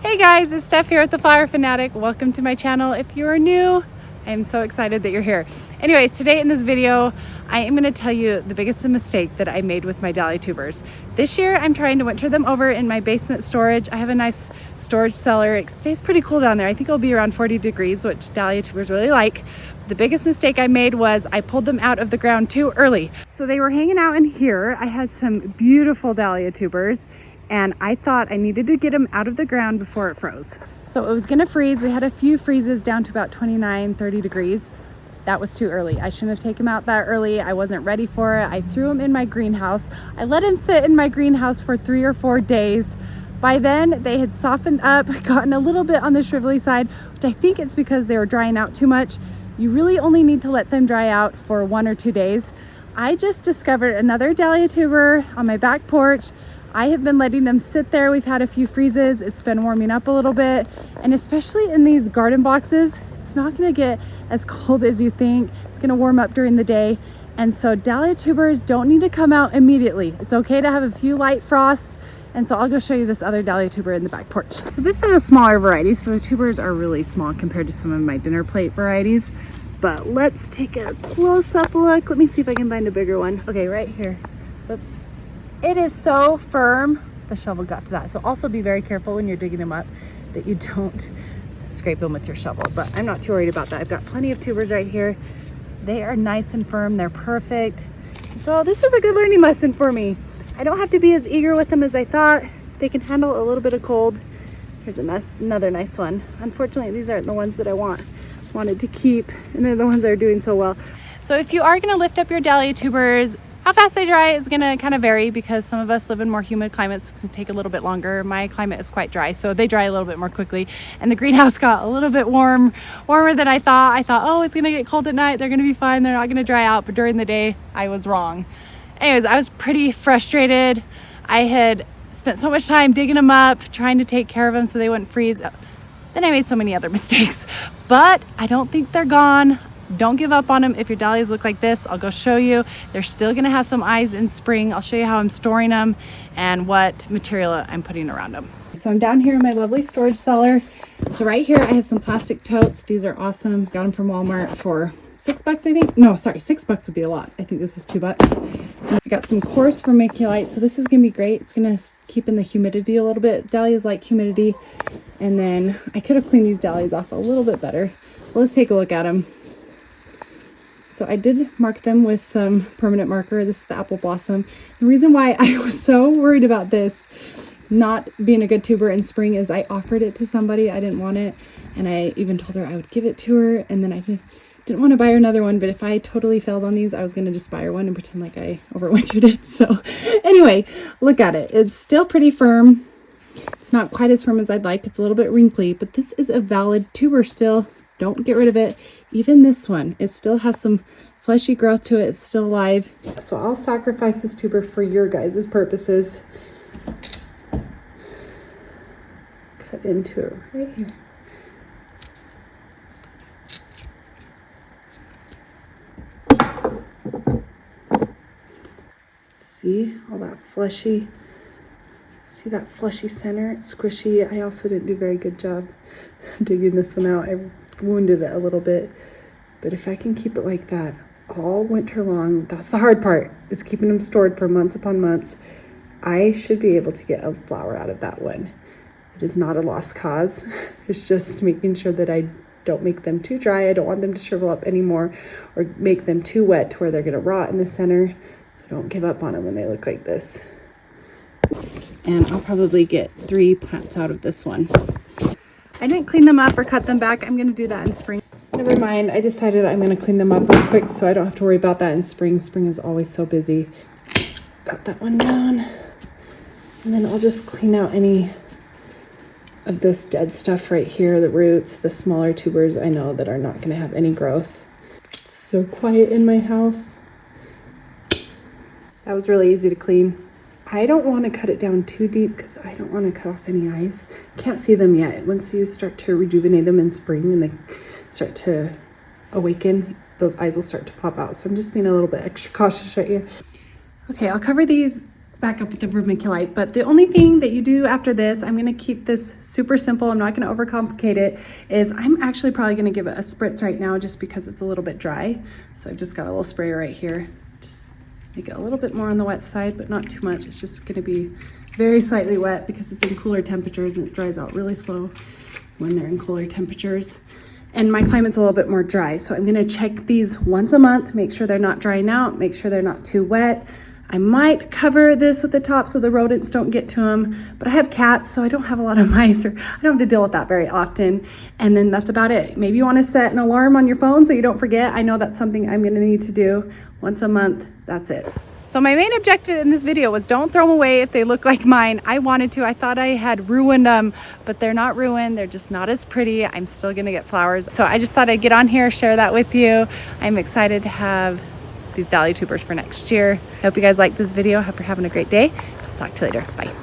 Hey guys, it's Steph here at TheFlowerFanatic. Welcome to my channel. If you are new, I'm so excited that you're here. Anyways, today in this video, I am going to tell you the biggest mistake that I made with my Dahlia Tubers. This year, I'm trying to winter them over in my basement storage. I have a nice storage cellar. It stays pretty cool down there. I think it'll be around 40 degrees, which Dahlia Tubers really like. The biggest mistake I made was I pulled them out of the ground too early. So they were hanging out in here. I had some beautiful Dahlia Tubers, and I thought I needed to get them out of the ground before it froze. So it was gonna freeze. We had a few freezes down to about 29, 30 degrees. That was too early. I shouldn't have taken them out that early. I wasn't ready for it. I threw them in my greenhouse. I let them sit in my greenhouse for 3 or 4 days. By then they had softened up, gotten a little bit on the shrivelly side, which I think it's because they were drying out too much. You really only need to let them dry out for 1 or 2 days. I just discovered another Dahlia tuber on my back porch. I have been letting them sit there. We've had a few freezes. It's been warming up a little bit. And especially in these garden boxes, it's not gonna get as cold as you think. It's gonna warm up during the day. And so Dahlia tubers don't need to come out immediately. It's okay to have a few light frosts. And so I'll go show you this other Dahlia tuber in the back porch. So this is a smaller variety. So the tubers are really small compared to some of my dinner plate varieties. But let's take a close up look. Let me see if I can find a bigger one. Okay, right here. Whoops. It is so firm. The shovel got to that. So also be very careful when you're digging them up that you don't scrape them with your shovel. But I'm not too worried about that. I've got plenty of tubers right here. They are nice and firm. They're perfect. So this was a good learning lesson for me. I don't have to be as eager with them as I thought. They can handle a little bit of cold. Here's another nice one. Unfortunately, these aren't the ones that I wanted to keep, and they're the ones that are doing so well. So if you are gonna lift up your Dahlia tubers, how fast they dry is gonna kind of vary because some of us live in more humid climates. It's gonna take a little bit longer. My climate is quite dry, so they dry a little bit more quickly. And the greenhouse got a little bit warmer than I thought. I thought, oh, it's gonna get cold at night. They're gonna be fine. They're not gonna dry out. But during the day, I was wrong. Anyways, I was pretty frustrated. I had spent so much time digging them up, trying to take care of them so they wouldn't freeze. Then I made so many other mistakes, but I don't think they're gone. Don't give up on them. If your dahlias look like this, I'll go show you. They're still gonna have some eyes in spring. I'll show you how I'm storing them and what material I'm putting around them. So I'm down here in my lovely storage cellar. So right here, I have some plastic totes. These are awesome. Got them from Walmart for $6, I think. No, sorry, $6 would be a lot. I think this is $2. And I got some coarse vermiculite. So this is gonna be great. It's gonna keep in the humidity a little bit. Dahlias like humidity. And then I could have cleaned these dahlias off a little bit better. Well, let's take a look at them. So I did mark them with some permanent marker. This is the apple blossom. The reason why I was so worried about this not being a good tuber in spring is I offered it to somebody. I didn't want it. And I even told her I would give it to her. And then I didn't want to buy her another one. But if I totally failed on these, I was going to just buy her one and pretend like I overwintered it. So anyway, look at it. It's still pretty firm. It's not quite as firm as I'd like. It's a little bit wrinkly, but this is a valid tuber still. Don't get rid of it. Even this one, it still has some fleshy growth to it. It's still alive. So I'll sacrifice this tuber for your guys' purposes. Cut into it right here. See all that fleshy? See that fleshy center? It's squishy. I also didn't do a very good job digging this one out. I wounded it a little bit, but if I can keep it like that all winter long, that's the hard part, is keeping them stored for months upon months. I should be able to get a flower out of that one. It is not a lost cause. It's just making sure that I don't make them too dry. I don't want them to shrivel up anymore or make them too wet to where they're gonna rot in the center. So don't give up on them when they look like this. And I'll probably get 3 plants out of this one. I didn't clean them up or cut them back. I'm gonna do that in spring. Never mind, I decided I'm gonna clean them up real quick so I don't have to worry about that in spring. Spring is always so busy. Got that one down. And then I'll just clean out any of this dead stuff right here, the roots, the smaller tubers I know that are not gonna have any growth. It's so quiet in my house. That was really easy to clean. I don't want to cut it down too deep because I don't want to cut off any eyes. Can't see them yet. Once you start to rejuvenate them in spring and they start to awaken, those eyes will start to pop out. So I'm just being a little bit extra cautious right here. Okay, I'll cover these back up with the vermiculite. But the only thing that you do after this, I'm gonna keep this super simple, I'm not gonna overcomplicate it, is I'm actually probably gonna give it a spritz right now just because it's a little bit dry. So I've just got a little sprayer right here. Just make it a little bit more on the wet side, but not too much. It's just gonna be very slightly wet because it's in cooler temperatures and it dries out really slow when they're in cooler temperatures. And my climate's a little bit more dry. So I'm gonna check these once a month, make sure they're not drying out, make sure they're not too wet. I might cover this at the top so the rodents don't get to them, but I have cats, so I don't have a lot of mice, or I don't have to deal with that very often. And then that's about it. Maybe you wanna set an alarm on your phone so you don't forget. I know that's something I'm gonna need to do once a month. That's it. So my main objective in this video was don't throw them away if they look like mine. I wanted to, I thought I had ruined them, but they're not ruined. They're just not as pretty. I'm still gonna get flowers. So I just thought I'd get on here, share that with you. I'm excited to have these Dahlia Tubers for next year. I hope you guys like this video. Hope you're having a great day. I'll talk to you later. Bye.